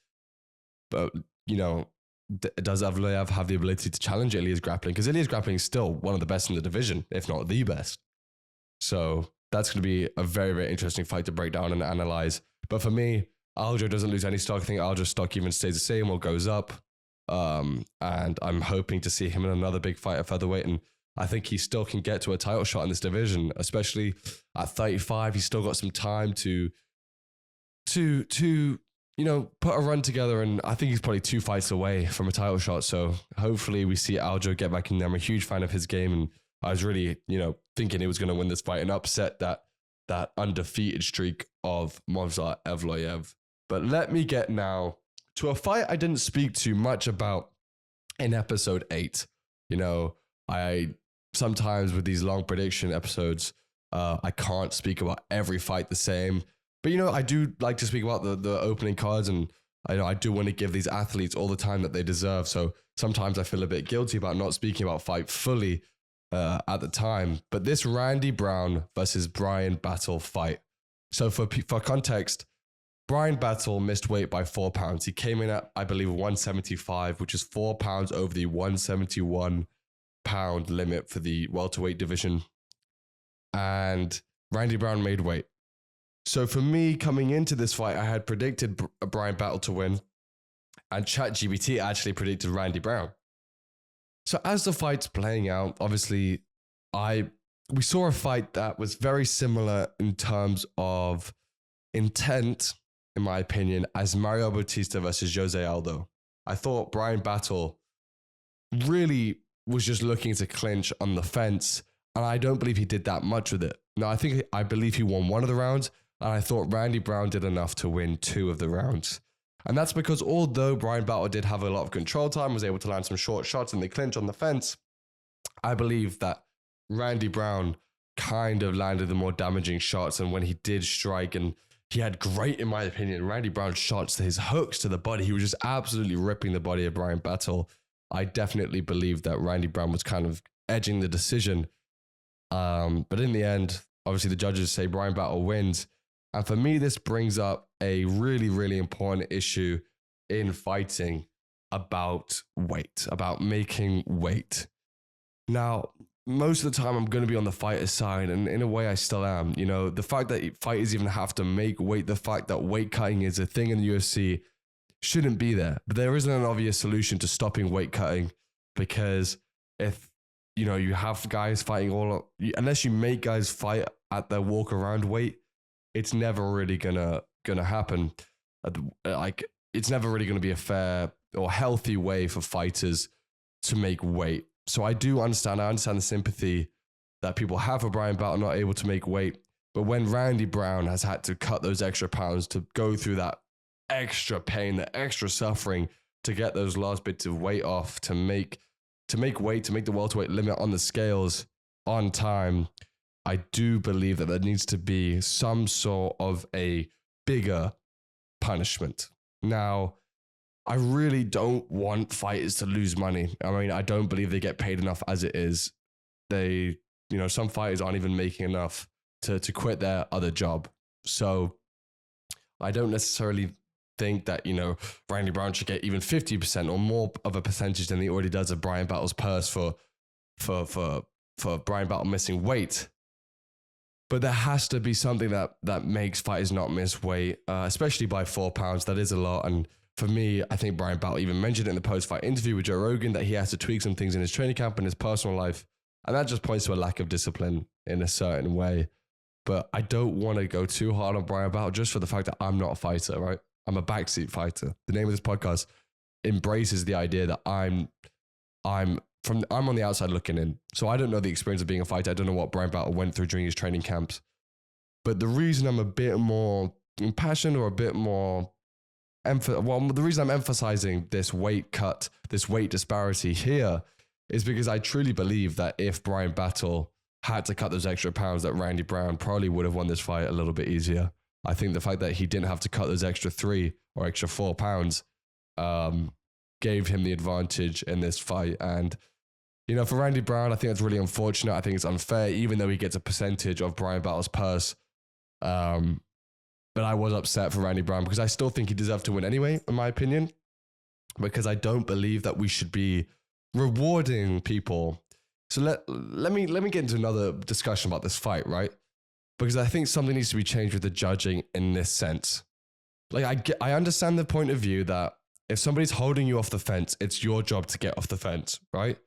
But, does Evloev have the ability to challenge Ilia's grappling? Because Ilia's grappling is still one of the best in the division, if not the best. So that's going to be a very, very interesting fight to break down and analyze. But for me, Aljo doesn't lose any stock. I think Aljo's stock even stays the same or goes up. And I'm hoping to see him in another big fight at featherweight. And I think he still can get to a title shot in this division, especially at 35. He's still got some time to put a run together. And I think he's probably 2 fights away from a title shot. So hopefully we see Aljo get back in there. I'm a huge fan of his game. And I was really, thinking he was going to win this fight and upset that undefeated streak of Movsar Evloev. But let me get now to a fight I didn't speak too much about in episode 8. I sometimes with these long prediction episodes, I can't speak about every fight the same. But, I do like to speak about the opening cards, and I do want to give these athletes all the time that they deserve. So sometimes I feel a bit guilty about not speaking about fight fully at the time. But this Randy Brown versus Bryan Battle fight. So for context, Bryan Battle missed weight by 4 pounds. He came in at, I believe, 175, which is 4 pounds over the 171 pound limit for the welterweight division. And Randy Brown made weight. So for me, coming into this fight, I had predicted Bryan Battle to win, and ChatGPT actually predicted Randy Brown. So as the fight's playing out, obviously, we saw a fight that was very similar in terms of intent, in my opinion, as Mario Bautista versus Jose Aldo. I thought Bryan Battle really was just looking to clinch on the fence, and I don't believe he did that much with it. No, I believe he won 1 of the rounds, and I thought Randy Brown did enough to win 2 of the rounds. And that's because although Bryan Battle did have a lot of control time, was able to land some short shots in the clinch on the fence, I believe that Randy Brown kind of landed the more damaging shots, and when he did strike, and he had great, in my opinion, Randy Brown shots, his hooks to the body. He was just absolutely ripping the body of Bryan Battle. I definitely believe that Randy Brown was kind of edging the decision. But in the end, obviously the judges say Bryan Battle wins. And for me, this brings up a really, really important issue in fighting about weight, about making weight. Now, most of the time I'm going to be on the fighter's side, and in a way I still am. The fact that fighters even have to make weight, the fact that weight cutting is a thing in the UFC shouldn't be there. But there isn't an obvious solution to stopping weight cutting, because if, you have guys fighting unless you make guys fight at their walk around weight, it's never really gonna happen. It's never really gonna be a fair or healthy way for fighters to make weight. So I understand the sympathy that people have for Bryan Battle not able to make weight. But when Randy Brown has had to cut those extra pounds, to go through that extra pain, the extra suffering to get those last bits of weight off, to make weight, to make the welterweight limit on the scales on time, I do believe that there needs to be some sort of a bigger punishment. Now, I really don't want fighters to lose money. I mean, I don't believe they get paid enough as it is. Some fighters aren't even making enough to quit their other job. So I don't necessarily think that, Randy Brown should get even 50% or more of a percentage than he already does of Bryan Battle's purse for Bryan Battle missing weight. But there has to be something that makes fighters not miss weight, especially by 4 pounds. That is a lot. And for me, I think Bryan Battle even mentioned it in the post-fight interview with Joe Rogan that he has to tweak some things in his training camp and his personal life. And that just points to a lack of discipline in a certain way. But I don't want to go too hard on Bryan Battle just for the fact that I'm not a fighter, right? I'm a backseat fighter. The name of this podcast embraces the idea that I'm on the outside looking in. So I don't know the experience of being a fighter. I don't know what Bryan Battle went through during his training camps. But the reason I'm a bit more impassioned or a bit more the reason I'm emphasizing this weight cut, this weight disparity here, is because I truly believe that if Bryan Battle had to cut those extra pounds, that Randy Brown probably would have won this fight a little bit easier. I think the fact that he didn't have to cut those extra 3 or extra 4 pounds gave him the advantage in this fight. And, for Randy Brown, I think that's really unfortunate. I think it's unfair, even though he gets a percentage of Bryan Battle's purse. But I was upset for Randy Brown because I still think he deserved to win anyway, in my opinion, because I don't believe that we should be rewarding people. So let me get into another discussion about this fight, right? Because I think something needs to be changed with the judging in this sense. I understand the point of view that if somebody's holding you off the fence, it's your job to get off the fence, right?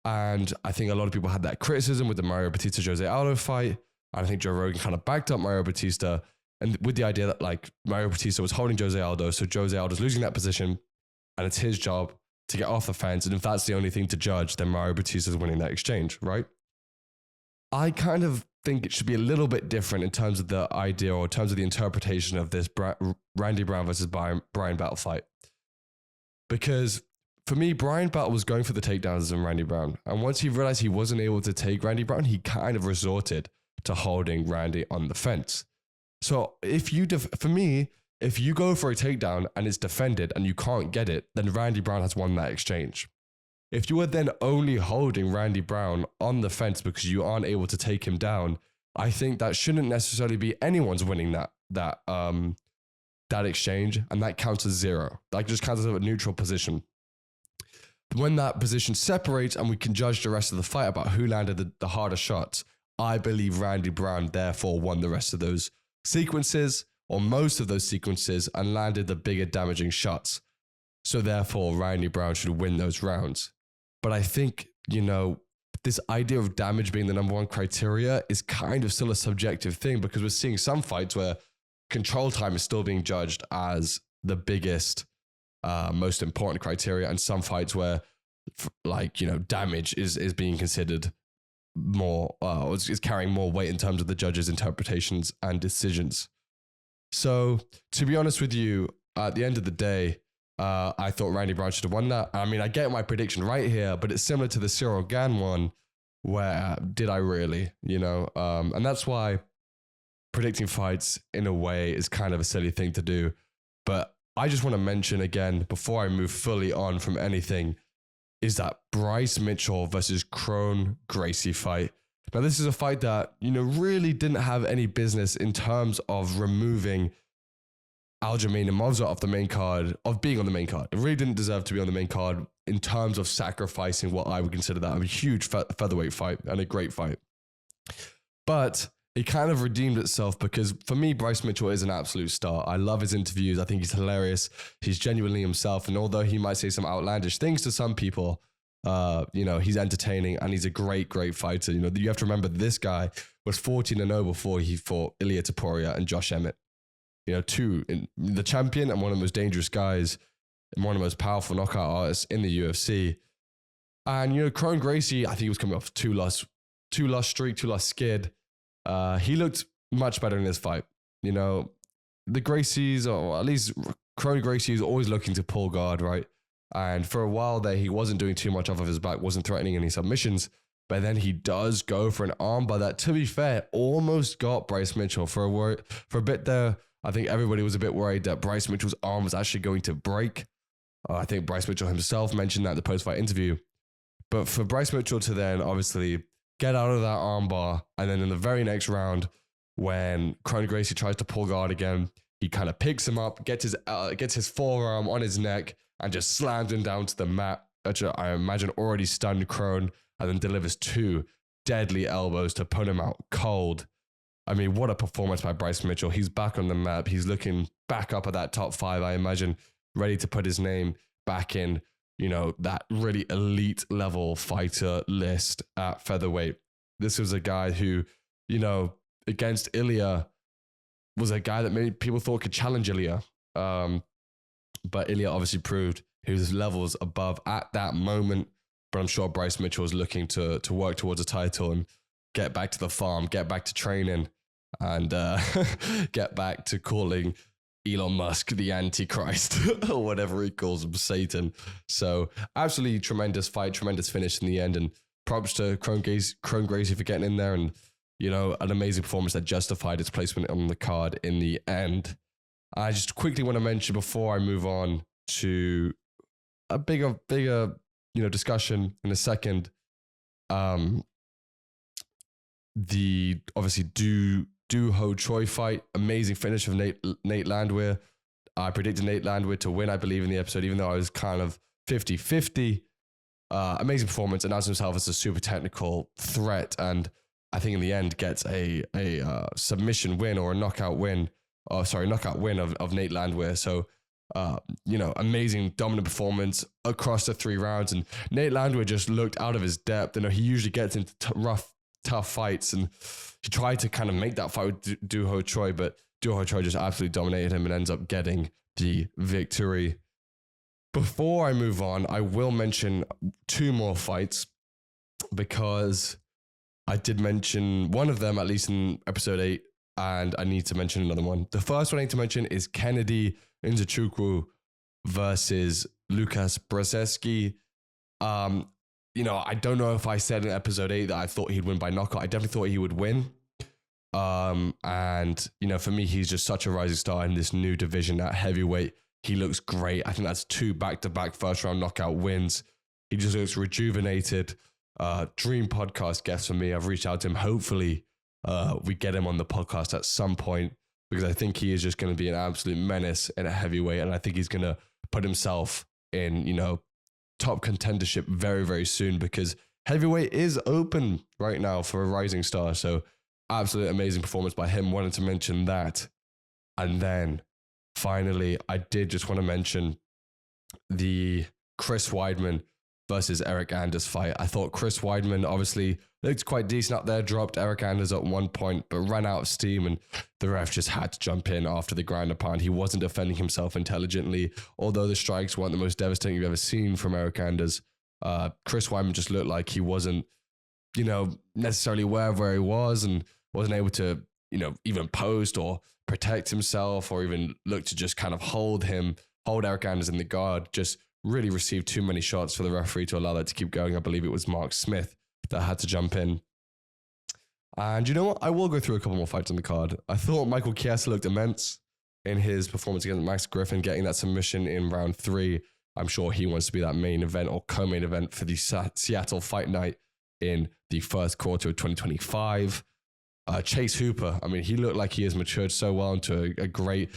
And I think a lot of people had that criticism with the Mario Batista-Jose Aldo fight. And I think Joe Rogan kind of backed up Mario Batista, and with the idea that like Mario Batista was holding Jose Aldo, so Jose Aldo's losing that position, and it's his job to get off the fence. And if that's the only thing to judge, then Mario Batista's winning that exchange, right? I kind of think it should be a little bit different in terms of the idea or in terms of the interpretation of this Randy Brown versus Brian Battle fight. Because for me, Brian Battle was going for the takedowns in Randy Brown. And once he realized he wasn't able to take Randy Brown, he kind of resorted to holding Randy on the fence. So if you, for me, if you go for a takedown and it's defended and you can't get it, then Randy Brown has won that exchange. If you are then only holding Randy Brown on the fence because you aren't able to take him down, I think that shouldn't necessarily be anyone's winning that exchange, and that counts as zero. That just counts as a neutral position. When that position separates and we can judge the rest of the fight about who landed the harder shots, I believe Randy Brown therefore won the rest of those sequences, or most of those sequences, and landed the bigger damaging shots. So therefore, Randy Brown should win those rounds. But I think, this idea of damage being the number one criteria is kind of still a subjective thing, because we're seeing some fights where control time is still being judged as the biggest, most important criteria, and some fights where, damage is being considered more, is carrying more weight in terms of the judges' interpretations and decisions. So, to be honest with you, at the end of the day, I thought Randy Brown should have won that. I mean, I get my prediction right here, but it's similar to the Cyril Gane one, where did I really, and that's why predicting fights in a way is kind of a silly thing to do. But I just want to mention again, before I move fully on from anything, is that Bryce Mitchell versus Kron Gracie fight. Now, this is a fight that, really didn't have any business in terms of removing Aljamain and Movsar off the main card, of being on the main card. It really didn't deserve to be on the main card in terms of sacrificing what I would consider that a huge featherweight fight and a great fight. But it kind of redeemed itself, because for me, Bryce Mitchell is an absolute star. I love his interviews. I think he's hilarious. He's genuinely himself. And although he might say some outlandish things to some people, he's entertaining and he's a great, great fighter. You have to remember this guy was 14-0 before he fought Ilia Topuria and Josh Emmett. The champion and one of the most dangerous guys and one of the most powerful knockout artists in the UFC. And, Kron Gracie, I think he was coming off two loss skid. He looked much better in this fight. The Gracies, or at least Kron Gracie, is always looking to pull guard, right? And for a while there, he wasn't doing too much off of his back, wasn't threatening any submissions. But then he does go for an armbar that, to be fair, almost got Bryce Mitchell. For a bit there, I think everybody was a bit worried that Bryce Mitchell's arm was actually going to break. I think Bryce Mitchell himself mentioned that in the post-fight interview. But for Bryce Mitchell to then obviously get out of that armbar, and then in the very next round, when Kron Gracie tries to pull guard again, he kind of picks him up, gets his forearm on his neck, and just slams him down to the mat, which I imagine already stunned Kron, and then delivers two deadly elbows to put him out cold. I mean, what a performance by Bryce Mitchell. He's back on the map. He's looking back up at that top five, I imagine, ready to put his name back in, that really elite level fighter list at featherweight. This was a guy who, against Ilia, was a guy that many people thought could challenge Ilia. But Ilia obviously proved he was levels above at that moment. But I'm sure Bryce Mitchell is looking to work towards a title and get back to the farm, get back to training, and get back to calling Elon Musk the Antichrist, or whatever he calls him, Satan. So absolutely tremendous fight, tremendous finish in the end. And props to Kron Gracie for getting in there, and, an amazing performance that justified its placement on the card in the end. I just quickly want to mention, before I move on to a bigger, discussion in a second, the obviously Do-Ho Choi fight, amazing finish of Nate Landwehr. I predicted Nate Landwehr to win, I believe, in the episode, even though I was kind of 50-50. Amazing performance, announced himself as a super technical threat, and I think in the end gets a submission win, or a knockout win of Nate Landwehr. So amazing dominant performance across the 3 rounds. And Nate Landwehr just looked out of his depth. He usually gets into rough, tough fights, and he tried to kind of make that fight with Doo Ho Choi, but Doo Ho Choi just absolutely dominated him and ends up getting the victory. Before I move on, I will mention 2 more fights, because I did mention one of them, at least in episode 8, and I need to mention another one. The first one I need to mention is Kennedy Nzechukwu versus Lukas Brzeski. I don't know if I said in episode 8 that I thought he'd win by knockout. I definitely thought he would win. For me, he's just such a rising star in this new division at heavyweight. He looks great. I think that's 2 back-to-back first-round knockout wins. He just looks rejuvenated. Dream podcast guest for me. I've reached out to him. Hopefully, we get him on the podcast at some point, because I think he is just going to be an absolute menace in a heavyweight, and I think he's going to put himself in, top contendership very, very soon, because heavyweight is open right now for a rising star. So absolutely amazing performance by him. Wanted to mention that. And then finally, I did just want to mention the Chris Weidman versus Eric Anders fight. I thought Chris Weidman obviously looked quite decent up there, dropped Eric Anders at one point, but ran out of steam, and the ref just had to jump in after the ground and pound. He wasn't defending himself intelligently, although the strikes weren't the most devastating you've ever seen from Eric Anders. Chris Weidman just looked like he wasn't, necessarily aware of where he was, and wasn't able to, even post or protect himself, or even look to just kind of hold Eric Anders in the guard. Just really received too many shots for the referee to allow that to keep going. I believe it was Mark Smith that had to jump in. And you know what? I will go through a couple more fights on the card. I thought Michael Chiesa looked immense in his performance against Max Griffin, getting that submission in round 3. I'm sure he wants to be that main event or co-main event for the Seattle Fight Night in the first quarter of 2025. Chase Hooper, he looked like he has matured so well into a great,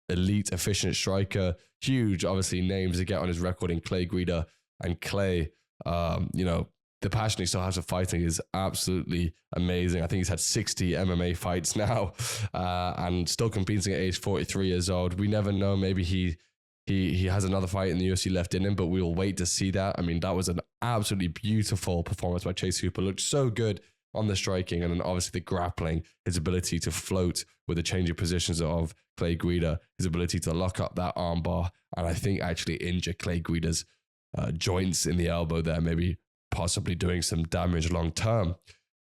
elite, efficient striker. Huge, obviously, names to get on his record in Clay Guida and Clay. The passion he still has for fighting is absolutely amazing. I think he's had 60 MMA fights now, and still competing at age 43 years old. We never know. Maybe he has another fight in the UFC left in him, but we'll wait to see that. That was an absolutely beautiful performance by Chase Hooper. Looked so good on the striking, and then obviously the grappling, his ability to float with the changing positions of Clay Guida, his ability to lock up that arm bar, and I think actually injure Clay Guida's joints in the elbow there, maybe possibly doing some damage long term.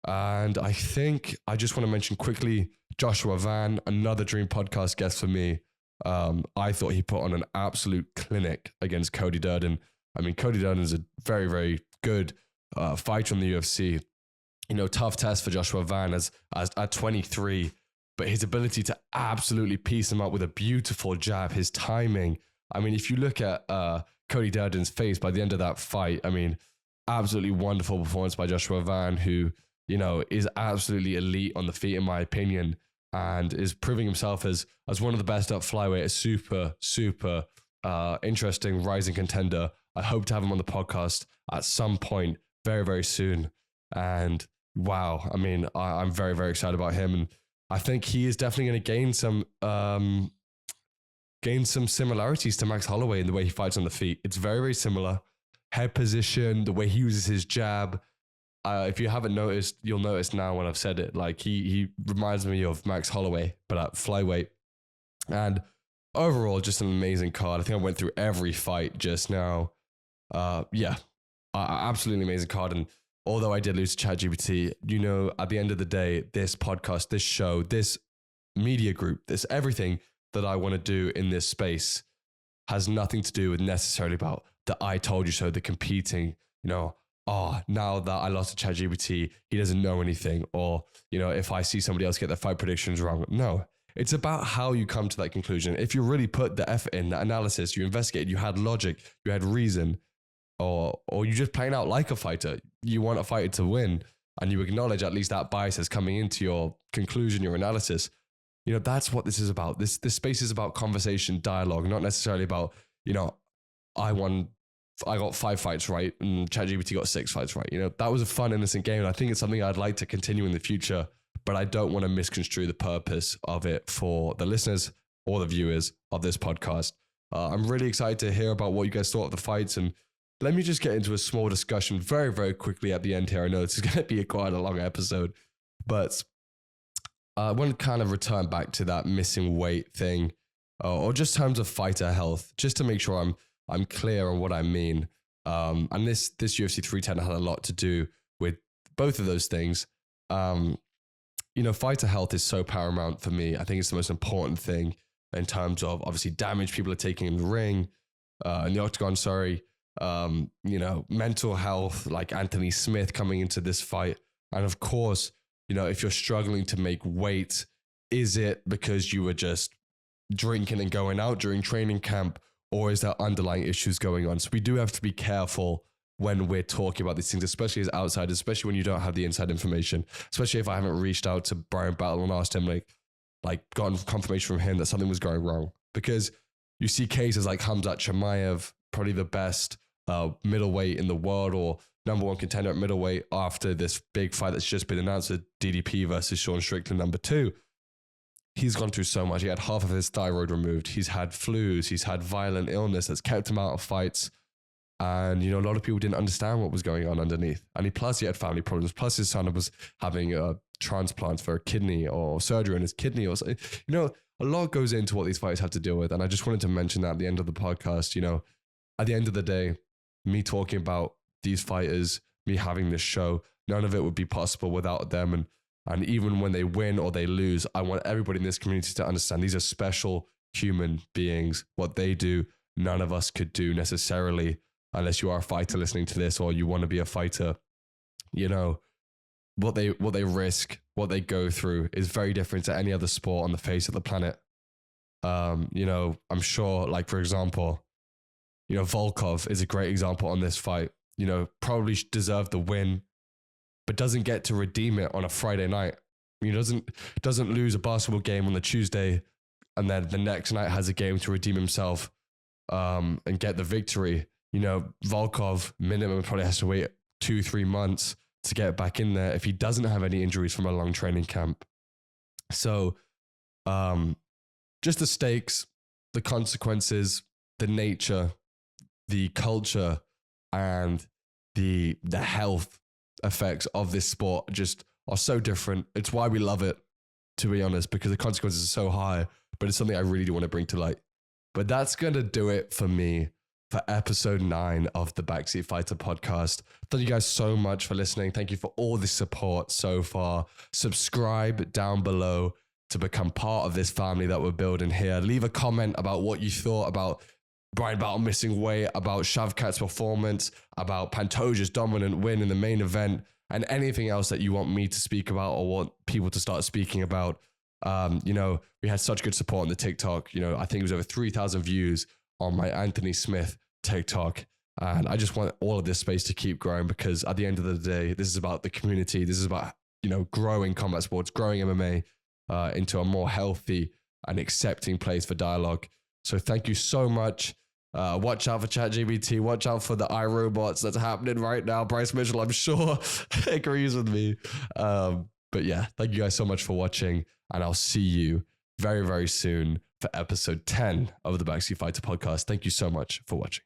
And I think I just want to mention quickly Joshua Van, another Dream Podcast guest for me. I thought he put on an absolute clinic against Cody Durden. Cody Durden is a very, very good fighter in the UFC. Tough test for Joshua Van as at 23, but his ability to absolutely piece him up with a beautiful jab, his timing. If you look at Cody Durden's face by the end of that fight, absolutely wonderful performance by Joshua Van, who, is absolutely elite on the feet, in my opinion, and is proving himself as one of the best at flyweight, a super, super interesting rising contender. I hope to have him on the podcast at some point very, very soon. And wow, I'm very, very excited about him. And I think he is definitely going to gain some similarities to Max Holloway in the way he fights on the feet. It's very, very similar. Head position, the way he uses his jab. If you haven't noticed, you'll notice now when I've said it. Like he reminds me of Max Holloway, but at flyweight. And overall, just an amazing card. I think I went through every fight just now. Absolutely amazing card. And although I did lose to ChatGPT, at the end of the day, this podcast, this show, this media group, this everything that I want to do in this space has nothing to do with necessarily about the I told you so, the competing, now that I lost to ChatGPT, he doesn't know anything. Or, if I see somebody else get their fight predictions wrong. No, it's about how you come to that conclusion. If you really put the effort in, the analysis, you investigated, you had logic, you had reason, or you just playing out like a fighter, you want a fighter to win, and you acknowledge at least that bias is coming into your conclusion, your analysis. That's what this is about. This space is about conversation, dialogue, not necessarily about, I got 5 fights right and ChatGPT got 6 fights right. That was a fun, innocent game. And I think it's something I'd like to continue in the future, but I don't want to misconstrue the purpose of it for the listeners or the viewers of this podcast. I'm really excited to hear about what you guys thought of the fights, and let me just get into a small discussion very, very quickly at the end here. I know it's going to be quite a long episode, but I want to kind of return back to that missing weight thing, or just terms of fighter health, just to make sure I'm clear on what I mean. And this UFC 310 had a lot to do with both of those things. Fighter health is so paramount for me. I think it's the most important thing in terms of obviously damage people are taking in the ring, in the octagon, sorry. Mental health, like Anthony Smith coming into this fight. And of course, if you're struggling to make weight, is it because you were just drinking and going out during training camp, or is there underlying issues going on? So we do have to be careful when we're talking about these things, especially as outsiders, especially when you don't have the inside information, especially if I haven't reached out to Brian Battle and asked him, like gotten confirmation from him that something was going wrong. Because you see cases like Khamzat Chimaev, probably the best middleweight in the world, or number one contender at middleweight after this big fight that's just been announced at DDP versus Sean Strickland number 2. He's gone through so much. He had half of his thyroid removed. He's had flus. He's had violent illness that's kept him out of fights. And, a lot of people didn't understand what was going on underneath. And plus he had family problems. Plus his son was having a transplant for a kidney or surgery on his kidney or something. A lot goes into what these fights have to deal with. And I just wanted to mention that at the end of the podcast. At the end of the day, me talking about these fighters, me having this show, none of it would be possible without them. And even when they win or they lose, I want everybody in this community to understand these are special human beings. What they do, none of us could do necessarily, unless you are a fighter listening to this or you want to be a fighter. What they risk, what they go through is very different to any other sport on the face of the planet. I'm sure, like, for example, Volkov is a great example on this fight. Probably deserved the win, but doesn't get to redeem it on a Friday night. Doesn't lose a basketball game on the Tuesday, and then the next night has a game to redeem himself and get the victory. Volkov minimum probably has to wait 2-3 months to get back in there if he doesn't have any injuries from a long training camp. So just the stakes, the consequences, the nature, the culture, and the health effects of this sport just are so different. It's why we love it, to be honest, because the consequences are so high, but it's something I really do want to bring to light. But that's going to do it for me for episode 9 of the Backseat Fighter podcast. Thank you guys so much for listening. Thank you for all the support so far. Subscribe down below to become part of this family that we're building here. Leave a comment about what you thought about Brian Battle missing weight, about Shavkat's performance, about Pantoja's dominant win in the main event, and anything else that you want me to speak about or want people to start speaking about. We had such good support on the TikTok. I think it was over 3,000 views on my Anthony Smith TikTok. And I just want all of this space to keep growing, because at the end of the day, this is about the community. This is about, growing combat sports, growing MMA into a more healthy and accepting place for dialogue. So thank you so much. Watch out for ChatGPT. Watch out for the iRobots that's happening right now. Bryce Mitchell, I'm sure, agrees with me. But yeah, thank you guys so much for watching. And I'll see you very, very soon for episode 10 of the Backseat Fighter podcast. Thank you so much for watching.